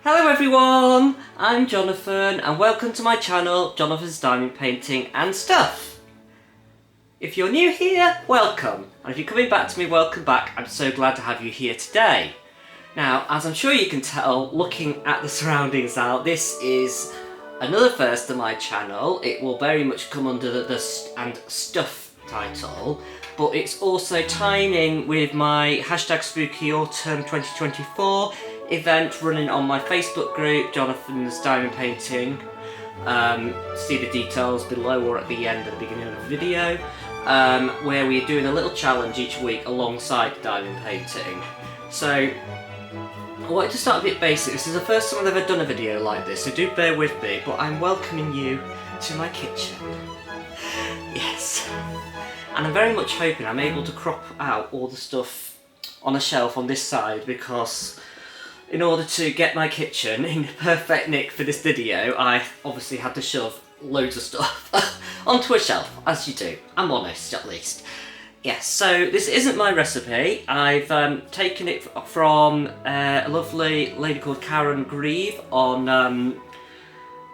Hello everyone, I'm Jonathan and welcome to my channel, Jonathan's Diamond Painting and Stuff. If you're new here, welcome, and if you're coming back to me, welcome back. I'm so glad to have you here today. Now, as I'm sure you can tell, looking at the surroundings now, this is another first on my channel. It will very much come under the Stuff title, but it's also tying in with my #Spooky Autumn 2024 event running on my Facebook group, Jonathan's Diamond Painting. See the details below or at the end at the beginning of the video, where we're doing a little challenge each week alongside diamond painting. So I wanted to start a bit basic. This is the first time I've ever done a video like this, so do bear with me, but I'm welcoming you to my kitchen. Yes. And I'm very much hoping I'm able to crop out all the stuff on a shelf on this side, because in order to get my kitchen in perfect nick for this video, I obviously had to shove loads of stuff onto a shelf, as you do. I'm honest, at least. Yes, so this isn't my recipe. I've taken it from a lovely lady called Karen Grieve on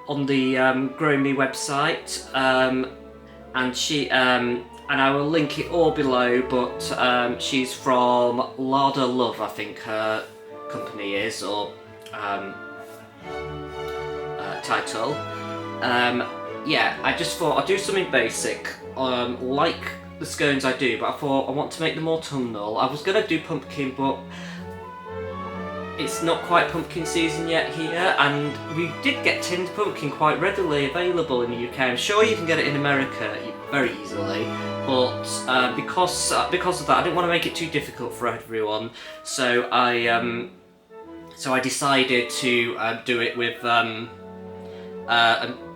the Grow Me website, and she and I will link it all below. But she's from Larder Love, I think her company is, or title. Yeah, I just thought I'd do something basic, like the scones I do, but I thought I want to make them autumnal. I was going to do pumpkin, but it's not quite pumpkin season yet here, and we did get tinned pumpkin quite readily available in the UK. I'm sure you can get it in America very easily, but because of that, I didn't want to make it too difficult for everyone, so I decided to do it with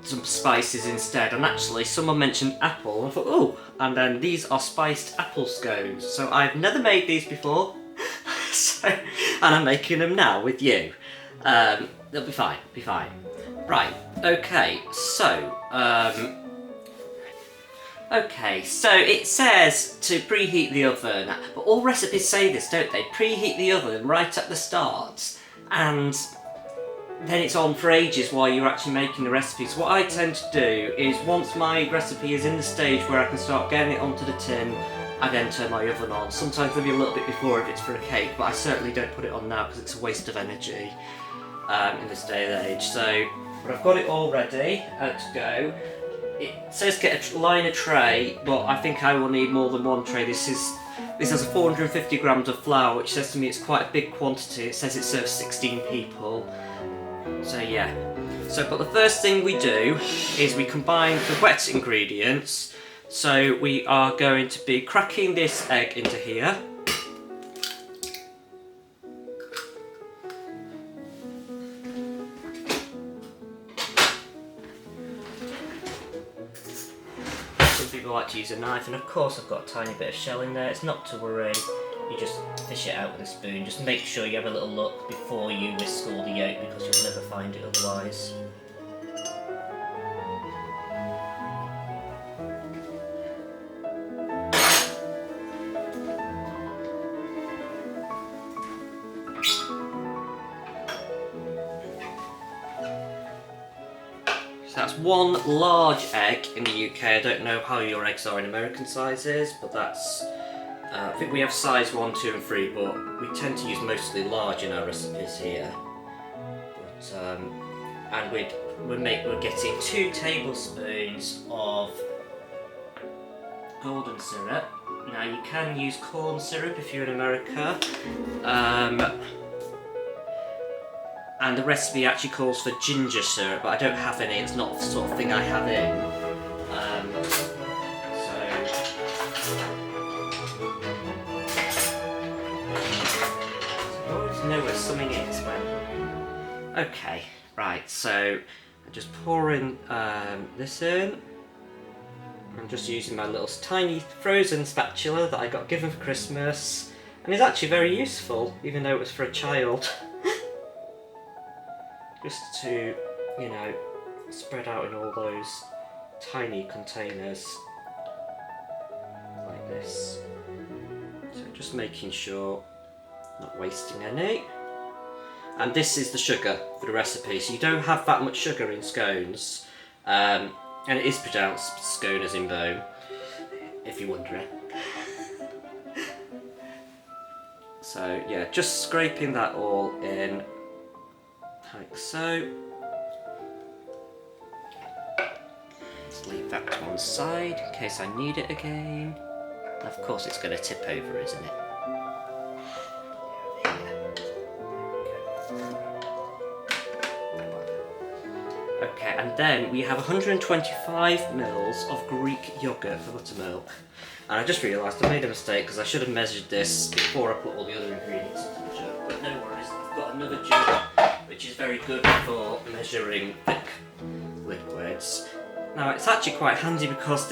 some spices instead. And actually, someone mentioned apple, and I thought, oh, and then these are spiced apple scones. So I've never made these before, and I'm making them now with you. They'll be fine, Right, okay, so it says to preheat the oven, but all recipes say this, don't they? Preheat the oven right at the start, and then it's on for ages while you're actually making the recipe. So what I tend to do is, once my recipe is in the stage where I can start getting it onto the tin, I then turn my oven on. Sometimes maybe a little bit before if it's for a cake, but I certainly don't put it on now because it's a waste of energy in this day and age. So, but I've got it all ready to go. It says line a tray, but I think I will need more than one tray. This has 450 grams of flour, which says to me it's quite a big quantity. It says it serves 16 people. So yeah. But the first thing we do is we combine the wet ingredients. So we are going to be cracking this egg into here. Some people like to use a knife, and of course I've got a tiny bit of shell in there. It's not to worry. You just fish it out with a spoon. Just make sure you have a little look before you whisk all the yolk, because you'll never find it otherwise. So that's one large egg in the UK. I don't know how your eggs are in American sizes, but that's I think we have size 1, 2 and 3, but we tend to use mostly large in our recipes here. But, and we're getting 2 tablespoons of golden syrup. Now you can use corn syrup if you're in America. And the recipe actually calls for ginger syrup, but I don't have any. It's not the sort of thing I have in. Know where something is, man. Okay, right, so I just pour in this in. I'm just using my little tiny frozen spatula that I got given for Christmas, and it's actually very useful, even though it was for a child. Just to, you know, spread out in all those tiny containers like this. So just making sure not wasting any. and this is the sugar for the recipe. So you don't have that much sugar in scones, and it is pronounced scone as in bone, if you're wondering. So yeah, just scraping that all in, like so. Let's leave that to one side in case I need it again. And of course it's going to tip over, isn't it? Okay, and then we have 125 mils of Greek yoghurt for buttermilk. And I just realised I made a mistake because I should have measured this before I put all the other ingredients into the jug. But no worries, I've got another jug which is very good for measuring thick liquids. Now it's actually quite handy because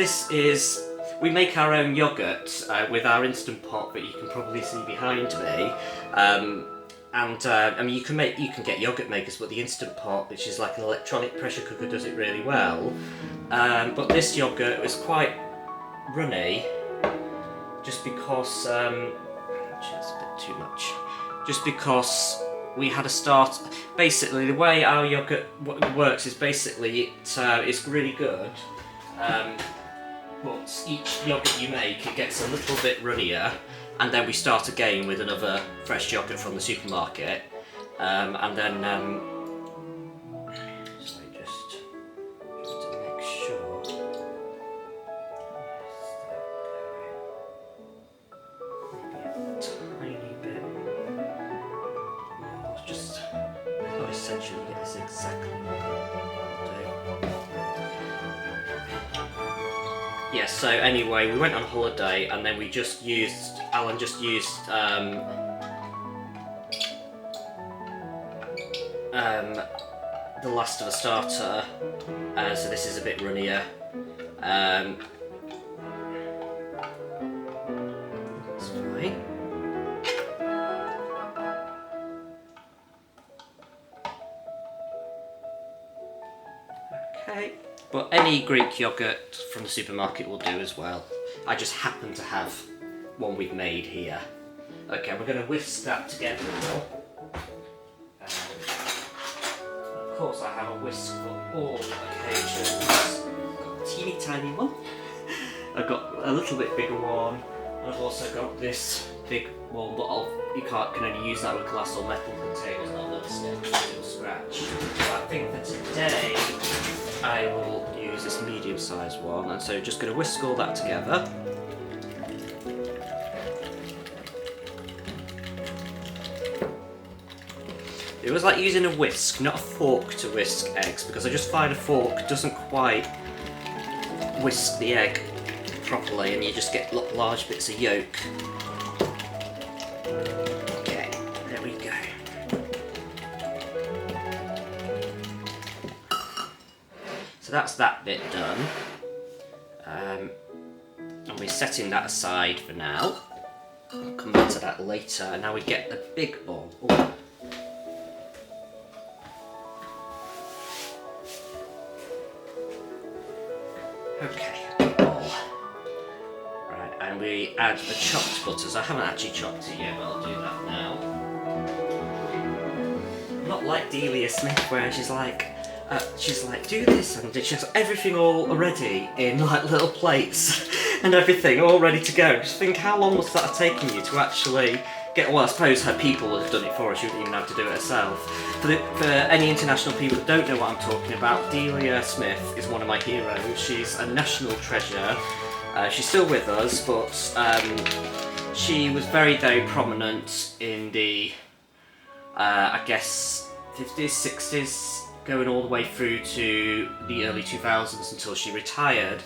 we make our own yoghurt with our Instant Pot that you can probably see behind me. I mean, you can get yogurt makers, but the Instant Pot, which is like an electronic pressure cooker, does it really well. But this yogurt was quite runny, just because that's a bit too much. Just because we had to start. Basically, the way our yogurt works is basically it's really good. But each yogurt you make, it gets a little bit runnier, and then we start again with another fresh yogurt from the supermarket, and then so just to make sure. Maybe a tiny bit more. Just not essentially get this exactly yeah, so anyway, we went on holiday and then Alan just used the last of the starter, so this is a bit runnier. That's fine. Okay. But any Greek yoghurt from the supermarket will do as well. I just happen to have one we've made here. Okay, we're going to whisk that together now. Of course I have a whisk for all occasions. I've got a teeny tiny one. I've got a little bit bigger one. And I've also got this big one, but you can only use that with glass or metal containers, not another step, it'll scratch. So I think for today, I will use this medium-sized one, and so just going to whisk all that together. It was like using a whisk, not a fork to whisk eggs, because I just find a fork doesn't quite whisk the egg properly, and you just get large bits of yolk. Okay, there we go. So that's that bit done, and we're setting that aside for now. I'll come back to that later. And now we get the big bowl. Ooh. Okay, big bowl. Right, and we add the chopped butters. I haven't actually chopped it yet, but I'll do that now. Not like Delia Smith, where she's like, do this, and she has everything all ready in like little plates and everything all ready to go. Just think, how long must that have taken you to actually get? Well, I suppose her people would have done it for her. She wouldn't even have to do it herself. For any international people that don't know what I'm talking about, Delia Smith is one of my heroes. She's a national treasure. She's still with us, but she was very, very prominent in the, I guess, 50s, 60s. Going all the way through to the early 2000s until she retired.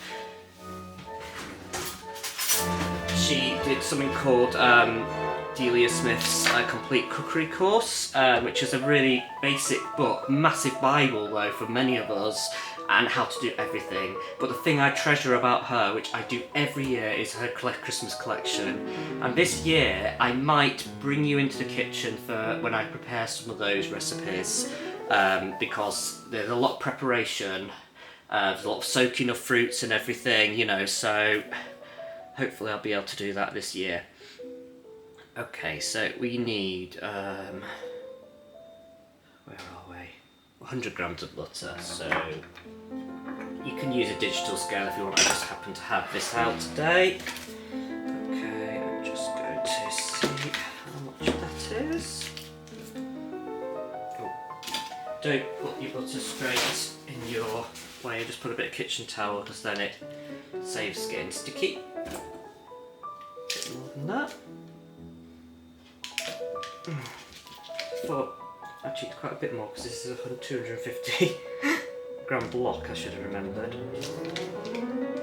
She did something called Delia Smith's Complete Cookery Course, which is a really basic book, massive Bible though for many of us, and how to do everything. But the thing I treasure about her, which I do every year, is her Christmas collection. And this year I might bring you into the kitchen for when I prepare some of those recipes. Because there's a lot of preparation, there's a lot of soaking of fruits and everything, you know, so hopefully I'll be able to do that this year. Okay, so we need 100 grams of butter, so you can use a digital scale if you want. I just happen to have this out today. Okay, I'm just going to see how much that is. Oh, don't put your butter straight in your way, just put a bit of kitchen towel because then it saves getting sticky. A bit more than that. Actually it's quite a bit more because this is a 250 gram block, I should have remembered.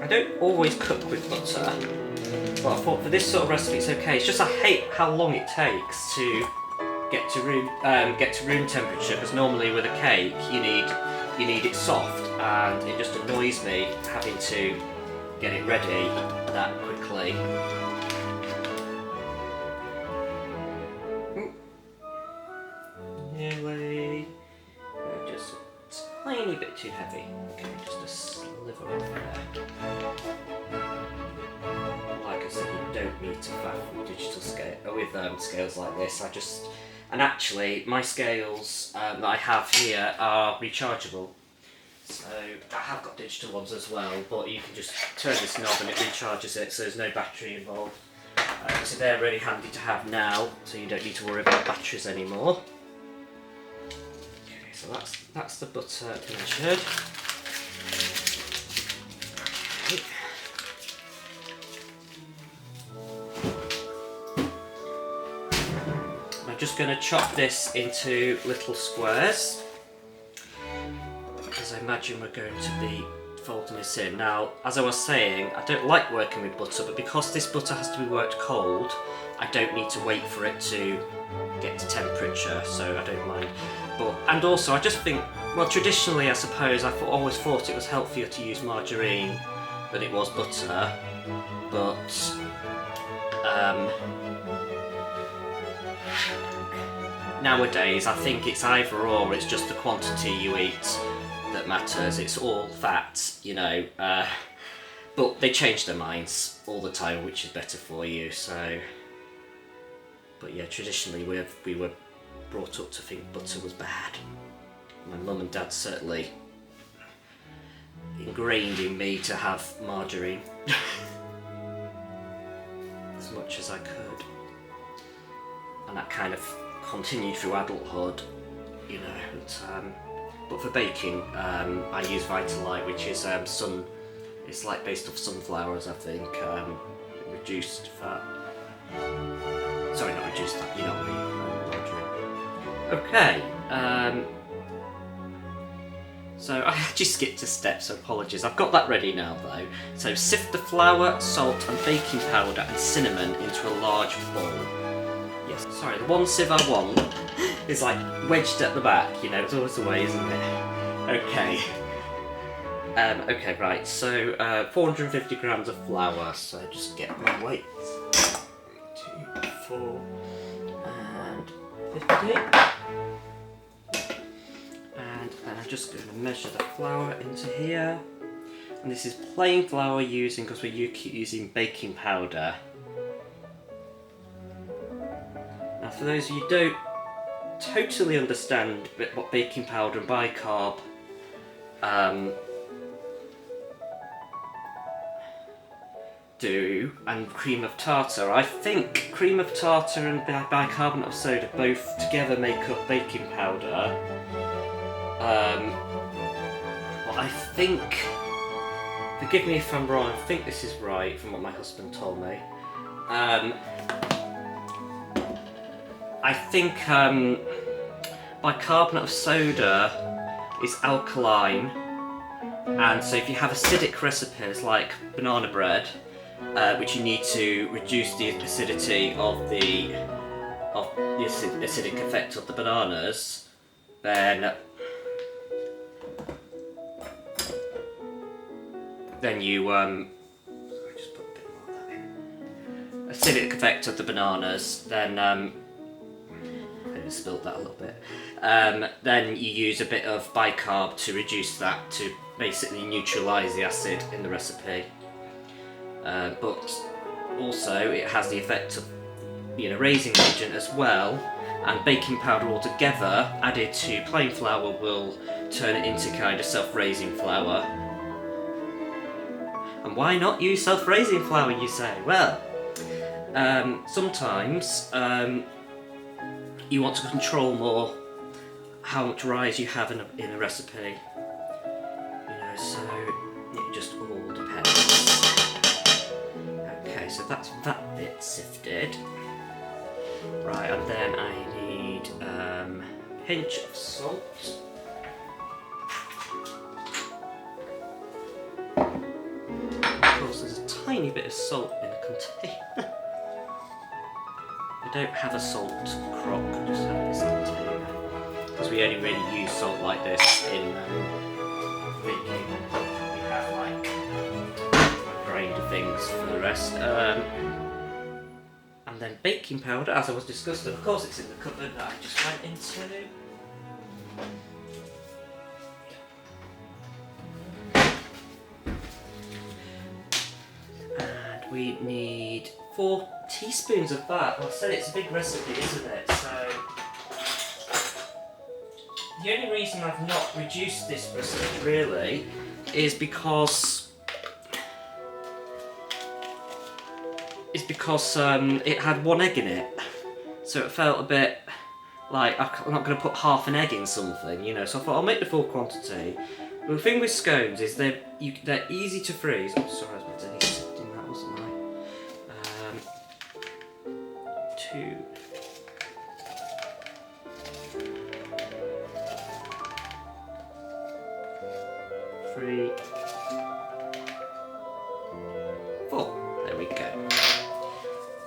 I don't always cook with butter, but I thought for this sort of recipe it's okay. It's just I hate how long it takes to get to room temperature, because normally with a cake you need it soft, and it just annoys me having to get it ready that quickly. Nearly. Just a tiny bit too heavy. Okay, just a sliver of there. Like I said, you don't need to faff with digital scale with scales like this. And actually, my scales that I have here are rechargeable. So I have got digital ones as well, but you can just turn this knob and it recharges it, so there's no battery involved. So they're really handy to have now, so you don't need to worry about batteries anymore. Okay, so that's the butter measured. Okay. I'm just going to chop this into little squares, because I imagine we're going to be folding this in. Now, as I was saying, I don't like working with butter, but because this butter has to be worked cold, I don't need to wait for it to get to temperature, so I don't mind. And also, I just think, well, traditionally, I suppose, I always thought it was healthier to use margarine than it was butter, but nowadays, I think it's either or. It's just the quantity you eat that matters. It's all fat, you know, but they change their minds all the time, which is better for you. So, but yeah, traditionally we were brought up to think butter was bad. My mum and dad certainly ingrained in me to have margarine as much as I could, and that kind of continued through adulthood, you know. But for baking, I use Vitalite, which is it's like based off sunflowers, I think, reduced fat. Sorry, not reduced fat, you know what I mean, margarine. Okay, so I actually skipped a step, so apologies. I've got that ready now though. So sift the flour, salt and baking powder and cinnamon into a large bowl. Yes, sorry, the one sieve I want is like wedged at the back, you know, it's always the way, isn't it? Okay. Okay, right, so 450 grams of flour, so just get my weight. 2, 4, and 50. And I'm just going to measure the flour into here. And this is plain flour because we're using baking powder. Now, for those of you who don't totally understand what baking powder and bicarb do, and cream of tartar, I think cream of tartar and bicarbonate of soda both together make up baking powder. But I think, forgive me if I'm wrong, I think this is right from what my husband told me. I think bicarbonate of soda is alkaline, and so if you have acidic recipes like banana bread, which you need to reduce the acidity of the acidic effect of the bananas, then you sorry, just put a bit more of that in. Acidic effect of the bananas, then I just spilled that a little bit. Then you use a bit of bicarb to reduce that, to basically neutralise the acid in the recipe. But also it has the effect of being a raising agent as well, and baking powder all together added to plain flour will turn it into kind of self-raising flour. And why not use self-raising flour, you say? Well, sometimes you want to control more how much rise you have in a recipe. You know, so it just all depends. Okay, so that's that bit sifted. Right, and then I need a pinch of salt. Of course, there's a tiny bit of salt in the container. I don't have a salt crock, I just have this container. Because we only really use salt like this in baking. We have like a grind of things for the rest. And then baking powder, as I was discussing, of course it's in the cupboard that I just went into. And we need 4 teaspoons of that. Well, I said it's a big recipe, isn't it? So the only reason I've not reduced this recipe really is because it had 1 egg in it, so it felt a bit like I'm not going to put half an egg in something, you know. So I thought I'll make the full quantity. But the thing with scones is they're easy to freeze. Oh, sorry, I was meant to sifting that, wasn't I? 2. 3, 4. There we go.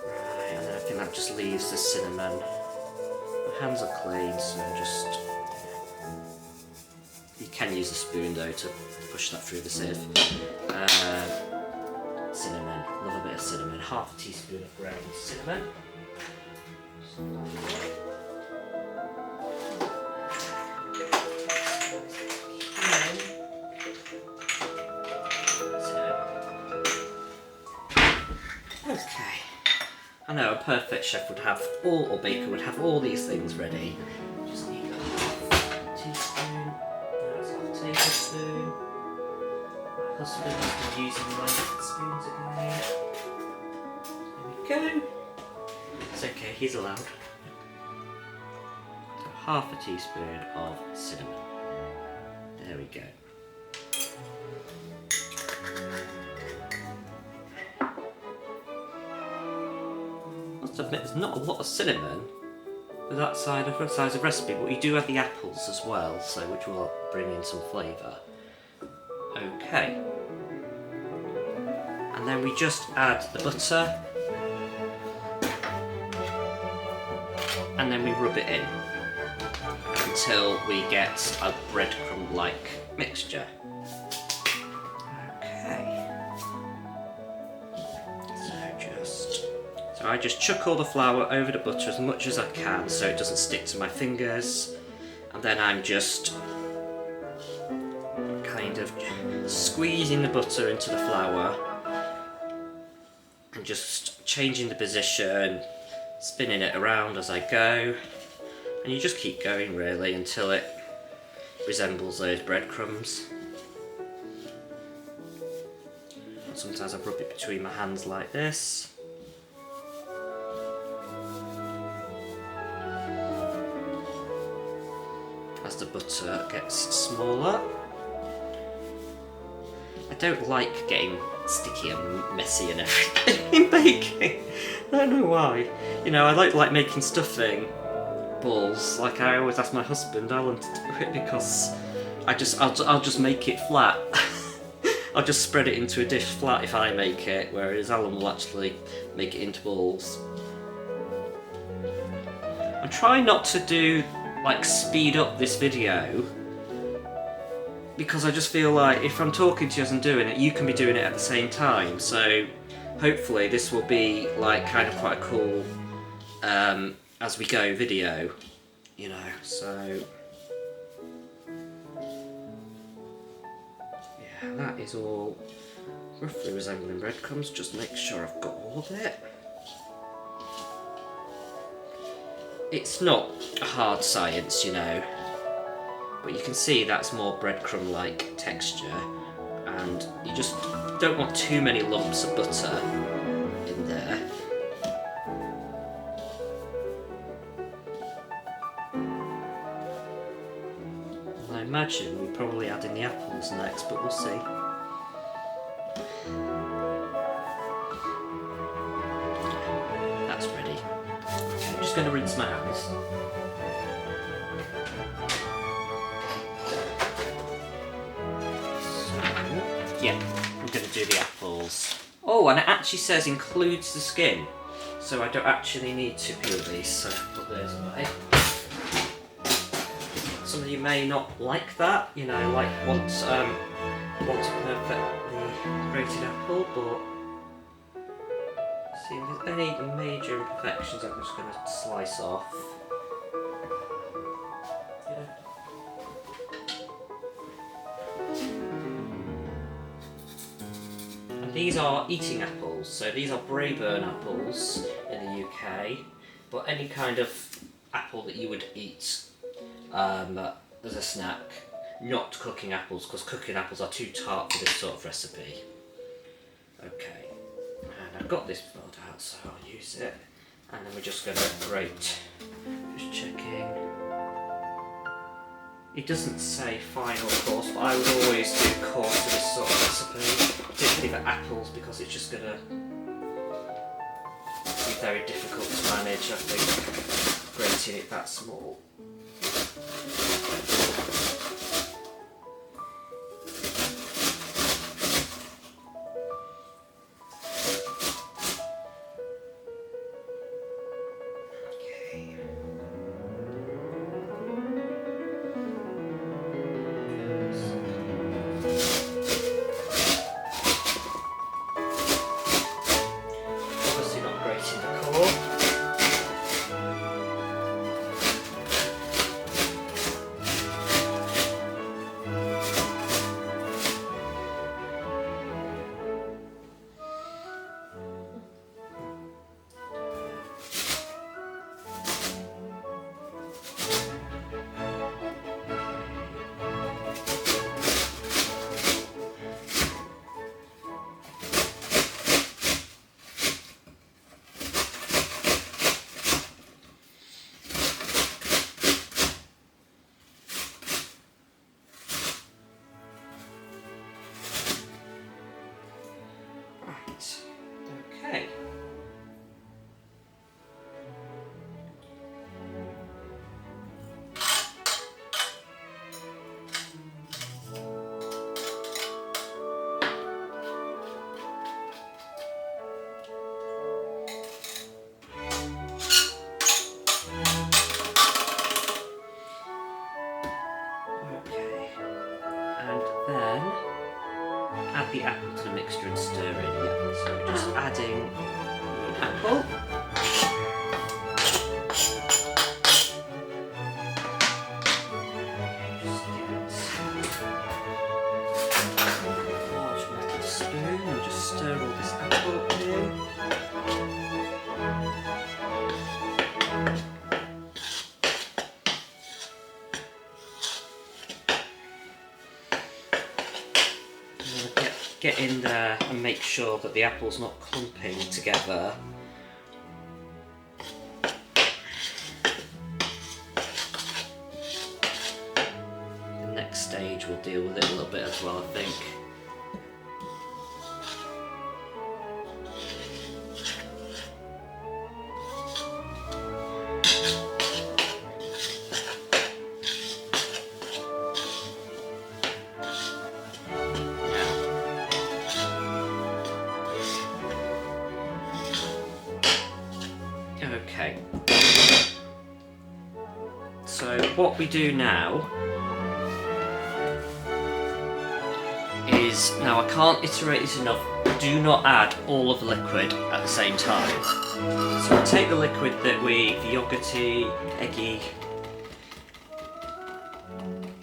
Right, and then I think that just leaves the cinnamon. My hands are clean, so just... You can use a spoon though to push that through the sieve. Cinnamon, love a bit of cinnamon. Half a teaspoon of ground cinnamon. Okay. I know a perfect chef would have or baker would have all these things ready. Just need a half teaspoon, that's half a tablespoon. My husband's been using my spoons again. There we go. It's okay, he's allowed. So half a teaspoon of cinnamon. There we go. I admit there's not a lot of cinnamon for that size of recipe, but we do have the apples as well, so which will bring in some flavour. Okay, and then we just add the butter, and then we rub it in until we get a breadcrumb-like mixture. So I just chuck all the flour over the butter as much as I can so it doesn't stick to my fingers, and then I'm just kind of squeezing the butter into the flour and just changing the position, spinning it around as I go, and you just keep going really until it resembles those breadcrumbs. And sometimes I rub it between my hands like this. As the butter gets smaller. I don't like getting sticky and messy and everything in baking. I don't know why. You know, I like making stuffing balls. Like I always ask my husband, Alan, to do it because I'll just make it flat. I'll just spread it into a dish flat if I make it, whereas Alan will actually make it into balls. I'm trying not to speed up this video because I just feel like if I'm talking to you as I'm doing it, you can be doing it at the same time. So hopefully this will be like kind of quite a cool as we go video, you know. So yeah, that is all roughly resembling breadcrumbs. Just make sure I've got all of it. it's not hard science, you know, but you can see that's more breadcrumb-like texture, and you just don't want too many lumps of butter in there. I imagine we'll probably add in the apples next, but we'll see. That's ready. Okay, I'm just going to rinse my hands. So, yeah, I'm going to do the apples. Oh, and it actually says includes the skin, so I don't actually need to peel these, so I'll put those away. Some of you may not like that, you know, like want a perfectly grated apple, but see if there's any major imperfections I'm just going to slice off. Yeah. And these are eating apples, so these are Braeburn apples in the UK, but any kind of apple that you would eat as a snack, not cooking apples, because cooking apples are too tart for this sort of recipe. Okay, and I've got this filled out, so I'll use it, and then we're just going to grate. Just checking. It doesn't say final course, but I would always do course for this sort of recipe, particularly for apples, because it's just going to be very difficult to manage, I think, grating it that small. Obviously not grating the core. Okay. And then add the apple to the mixture and stir it. Yeah. So we're just adding the apple. Just get a large metal spoon and just stir all this apple in. Get in there and make sure that the apple's not clumping together. The next stage we'll deal with it a little bit as well, I think. Okay, so what we do now is, now I can't iterate this enough, do not add all of the liquid at the same time. So we take the liquid that the yoghurty, eggy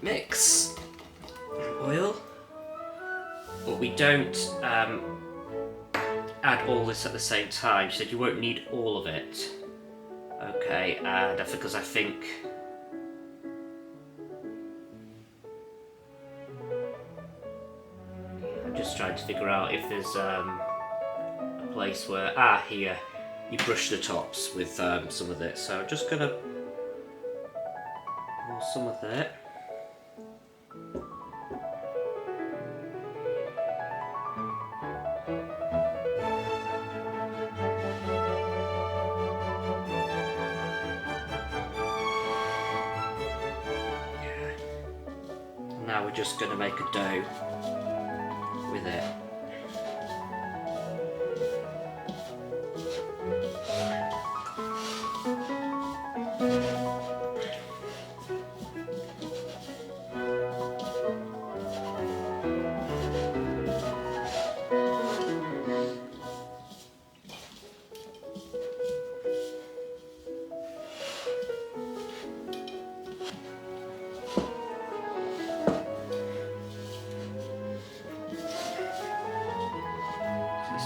mix, oil, but we don't add all this at the same time, so you won't need all of it. Okay, and because I think I'm just trying to figure out if there's a place where here you brush the tops with some of it. So I'm just gonna pour some of it. Now we're just going to make a dough with it.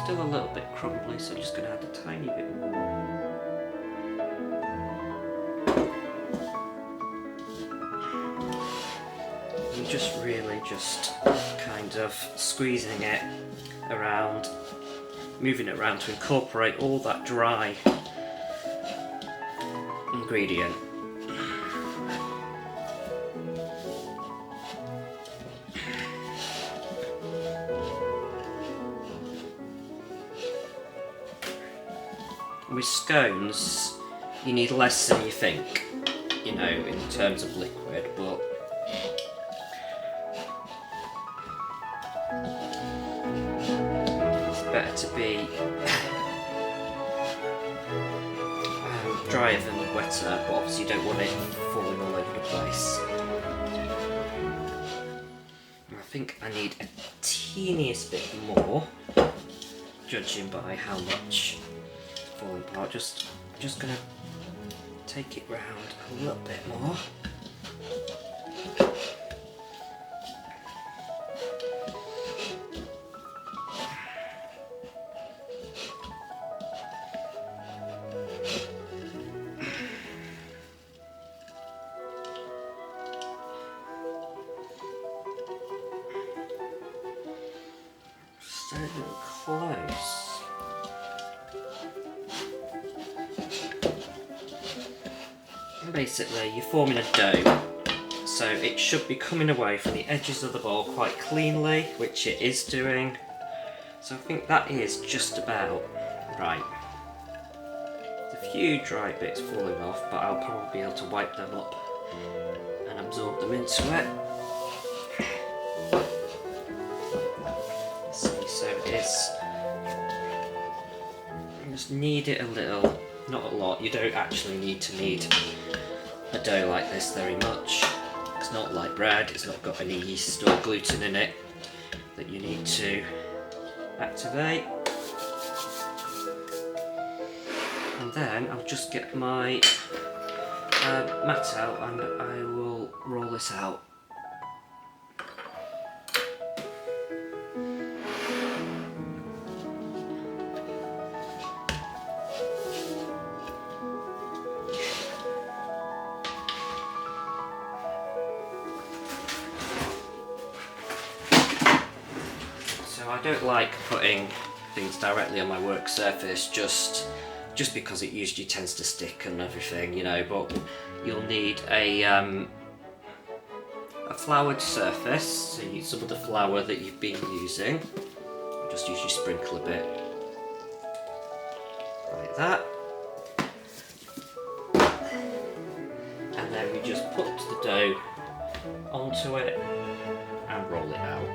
Still a little bit crumbly, so I'm just going to add a tiny bit more. I'm just really kind of squeezing it around, moving it around to incorporate all that dry ingredient. With scones, you need less than you think, you know, in terms of liquid, but it's better to be drier than wetter, but obviously you don't want it falling all over the place. I think I need a teeniest bit more, judging by how much falling apart. Just gonna take it round a little bit more. So close. Basically, you're forming a dough, so it should be coming away from the edges of the bowl quite cleanly, which it is doing. So I think that is just about right. There's a few dry bits falling off, but I'll probably be able to wipe them up and absorb them into it. See, so it's, you just knead it a little, not a lot. You don't actually need to knead a dough like this very much. It's not like bread, it's not got any yeast or gluten in it that you need to activate. And then I'll just get my mat out and I will roll this out. I don't like putting things directly on my work surface just because it usually tends to stick and everything, you know, but you'll need a floured surface, so you need some of the flour that you've been using. Just usually sprinkle a bit like that. And then we just put the dough onto it and roll it out.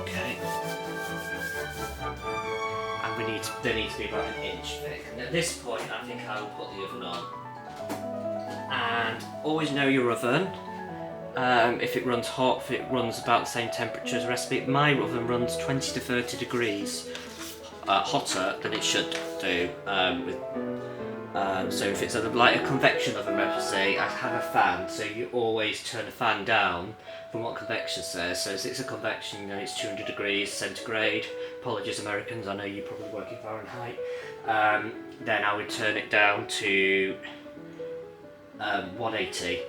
Okay. And they need to be about an inch thick. And at this point, I think I will put the oven on. And always know your oven. If it runs hot, if it runs about the same temperature as the recipe. My oven runs 20 to 30 degrees hotter than it should do. So if it's like a convection oven, let's say, I have a fan, so you always turn the fan down from what convection says. So if it's a convection, you know, it's 200 degrees centigrade. Apologies Americans, I know you probably work in Fahrenheit. Then I would turn it down to 180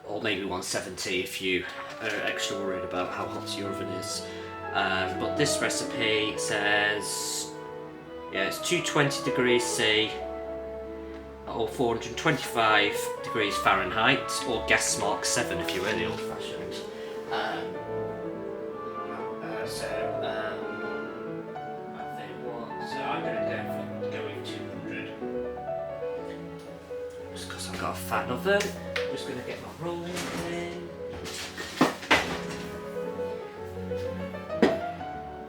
or maybe 170 if you are extra worried about how hot your oven is. But this recipe says, yeah, it's 220 degrees C or 425 degrees Fahrenheit, or gas mark 7 if you're really old fashioned. I think what, so I'm going to go with 200. Just because I've got a fan oven, I'm just going to get my rolling pin.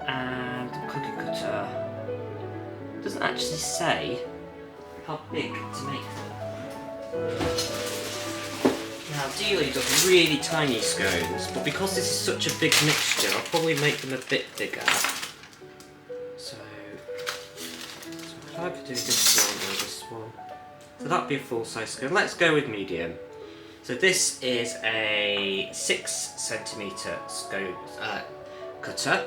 And the cookie cutter doesn't actually say how big to make them. Now ideally does really tiny scones, but because this is such a big mixture, I'll probably make them a bit bigger. So I'd either do this one or this one. So that'd be a full size scone. Let's go with medium. So this is a 6cm scone cutter.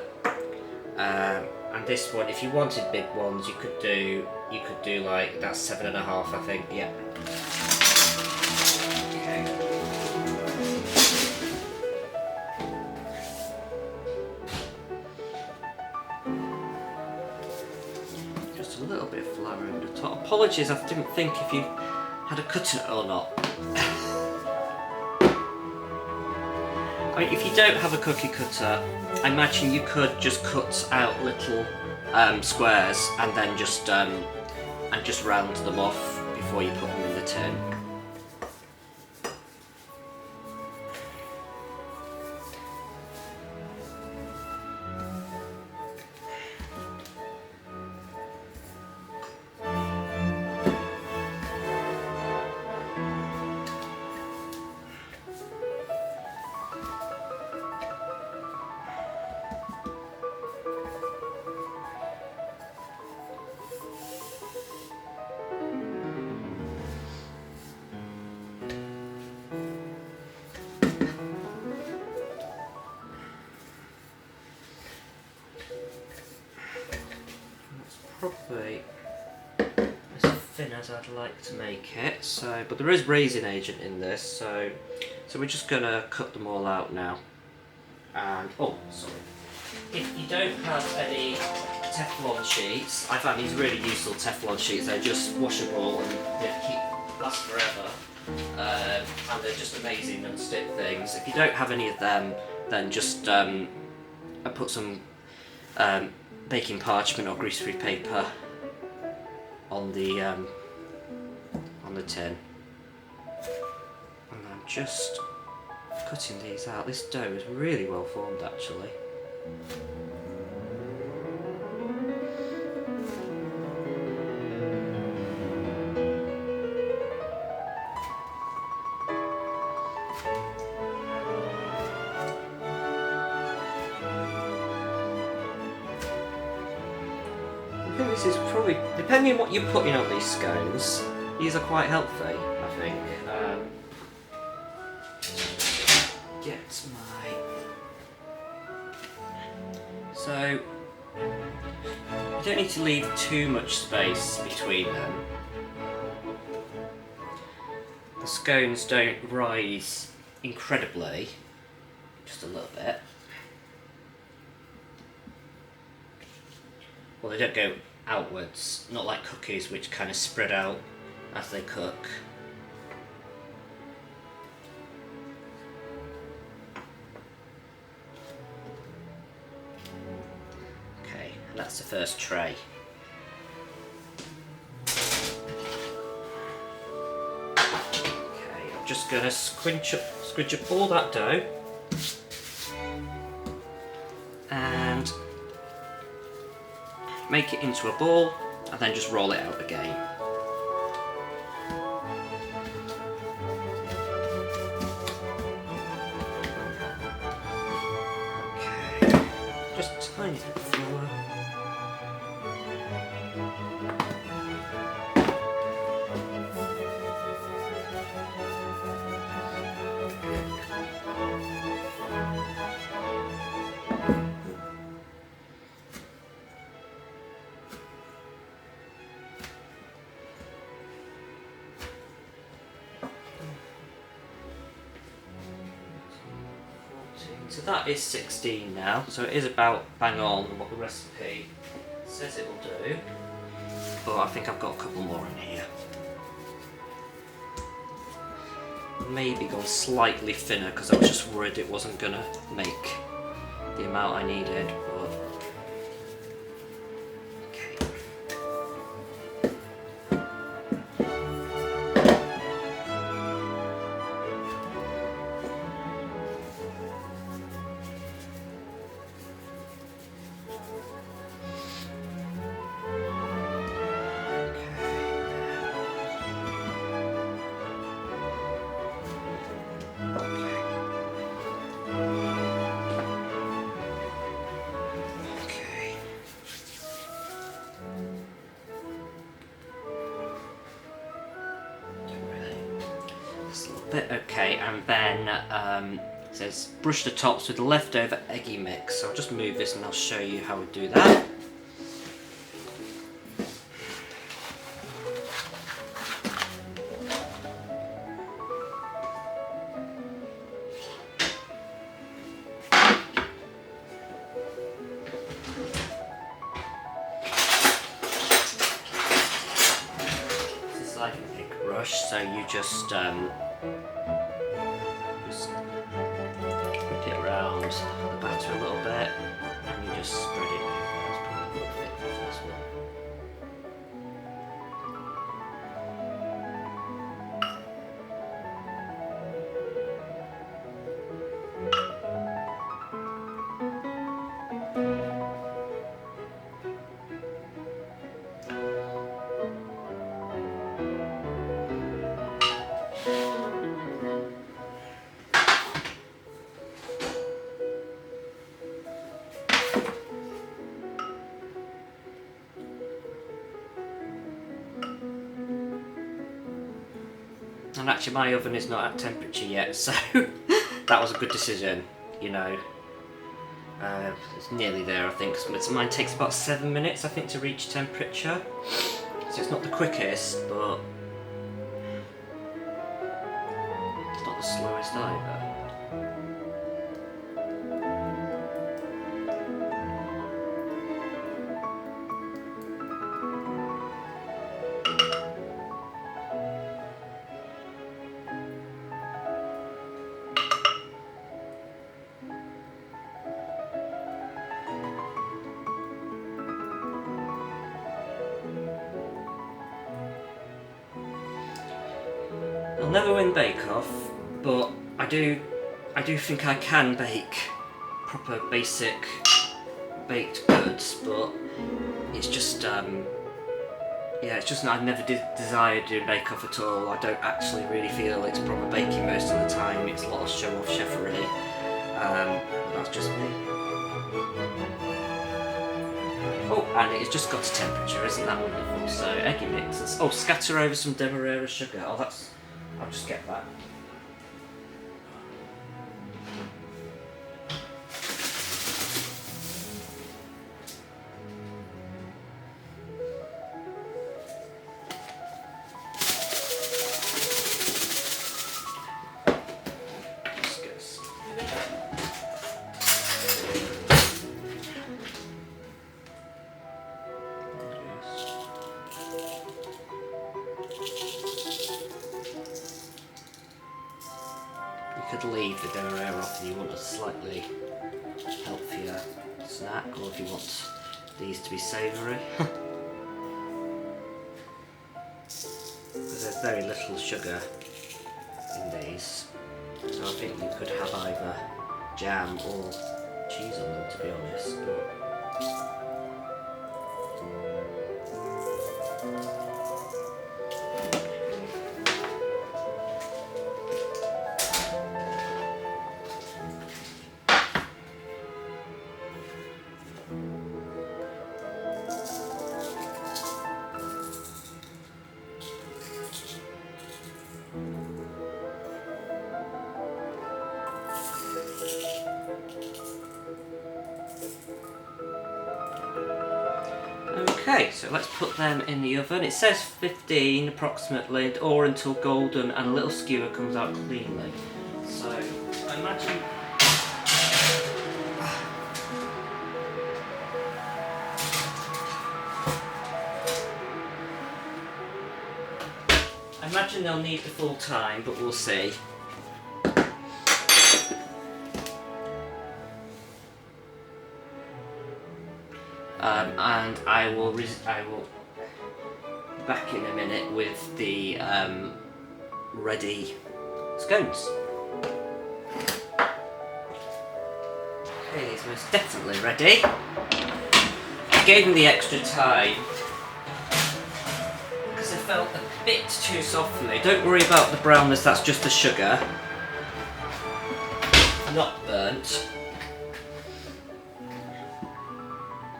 And this one, if you wanted big ones, you could do like, that's 7.5, I think, yeah. Okay. Just a little bit of flour over the top. Apologies, I didn't think if you had a cutter or not. I mean, if you don't have a cookie cutter, I imagine you could just cut out little squares and then just round them off before you put them in the tin. Probably as thin as I'd like to make it. So, but there is raisin agent in this, so we're just gonna cut them all out now. And oh, sorry. If you don't have any Teflon sheets, I found these really useful Teflon sheets. They're just washable and they last forever, and they're just amazing non-stick things. If you don't have any of them, then just I put some baking parchment or grease-free paper on the tin, and I'm just cutting these out. This dough is really well formed actually. I think this is probably, depending on what you're putting on these scones, these are quite healthy, I think. Get my... So, you don't need to leave too much space between them. The scones don't rise incredibly, just a little bit. Well, they don't go outwards, not like cookies which kind of spread out as they cook. Okay, that's the first tray. Okay, I'm just going to squinch up all that dough and make it into a ball and then just roll it out again. Okay, just a tiny bit of flour. So that is 16 now, so it is about bang on what the recipe says it will do, but I think I've got a couple more in here. Maybe gone slightly thinner because I was just worried it wasn't going to make the amount I needed, but okay. Okay, and then it says brush the tops with the leftover eggy mix. So I'll just move this and I'll show you how we do that. This is like an egg brush, so you just whip it around the batter a little bit, and you just spread it. That's probably a little thick for the first one. And actually my oven is not at temperature yet, so that was a good decision, you know. It's nearly there, I think. So mine takes about 7 minutes, I think, to reach temperature. So it's not the quickest, but it's not the slowest either. I'll never win Bake Off, but I do think I can bake proper basic baked goods, but it's just yeah, it's just I've never desired doing Bake Off at all. I don't actually really feel it's proper baking most of the time. It's a lot of show off chefery. But that's just me. Oh, and it's just got to temperature, isn't that wonderful? So eggy mix. Oh, scatter over some demerara sugar. Oh, that's. I'll just get that. You could leave the demerara off if you want a slightly healthier snack, or if you want these to be savoury. Because there's very little sugar in these, so I think you could have either jam or cheese on them, to be honest. But okay, so let's put them in the oven. It says 15 approximately, or until golden and a little skewer comes out cleanly. So I imagine imagine they'll need the full time, but we'll see. And I will be back in a minute with the ready scones. Okay, he's most definitely ready. I gave him the extra time because I felt a bit too soft for me. Don't worry about the brownness, that's just the sugar. Not burnt.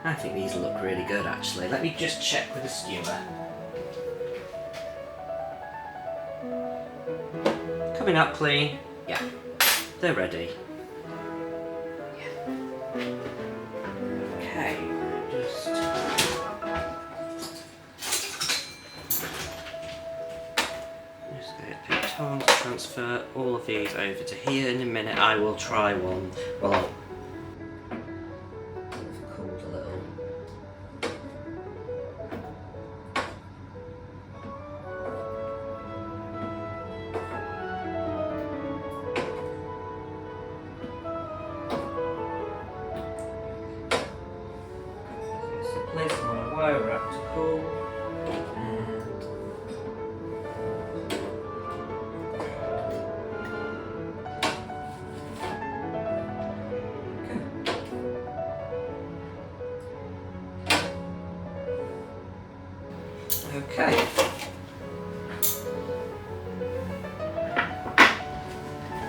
I think these look really good actually. Let me just check with the skewer. Coming out clean. Yeah, they're ready. Yeah. Okay, just going to tongs, transfer all of these over to here. In a minute I will try one. Well, I'll cooled a little. So place them on a wire rack to cool. Okay.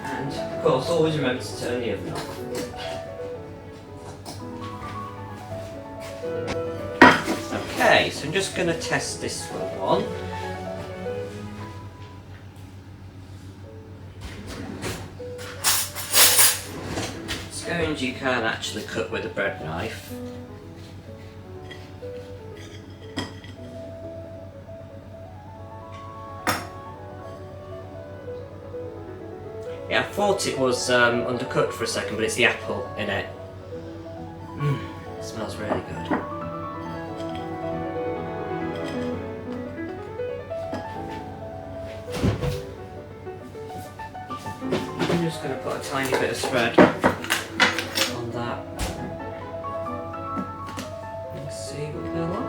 And of course, always remember to turn the oven off. Okay, so I'm just going to test this one. Scones you can actually cut with a bread knife. Yeah, I thought it was undercooked for a second, but it's the apple in it. It smells really good. I'm just going to put a tiny bit of spread on that. Let's see what they're like.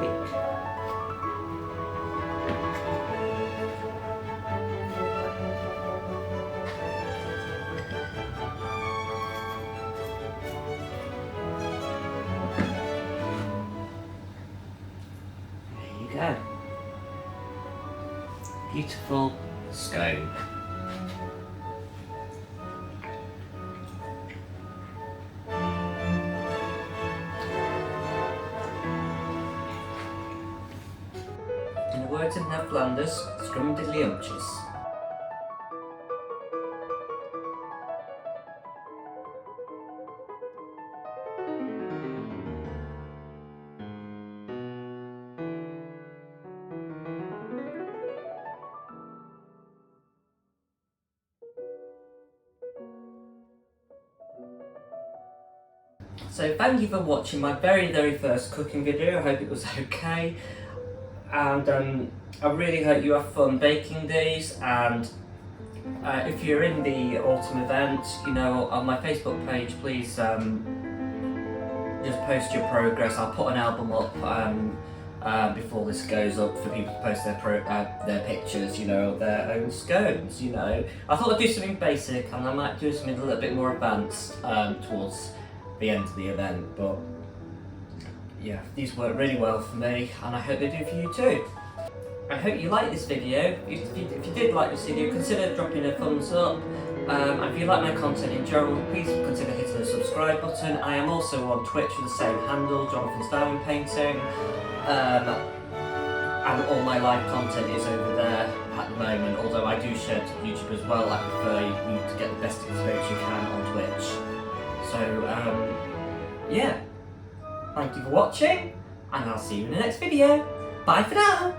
Go. Beautiful scone. In the words of Ned Flanders, scrum-diddly-umptious. So thank you for watching my very first cooking video. I hope it was okay, and I really hope you have fun baking these. And if you're in the autumn event, you know, on my Facebook page, please just post your progress. I'll put an album up before this goes up for people to post their pictures, you know, of their own scones. You know, I thought I'd do something basic, and I might do something a little bit more advanced towards the end of the event, but yeah, these work really well for me, and I hope they do for you too. I hope you like this video. If you did like this video, consider dropping a thumbs up, and if you like my content in general, please consider hitting the subscribe button. I am also on Twitch with the same handle, Jonathan's Diamond Painting, and all my live content is over there at the moment, although I do share to YouTube as well. I prefer you to get the best experience you can on Twitch. So, yeah, thank you for watching, and I'll see you in the next video. Bye for now!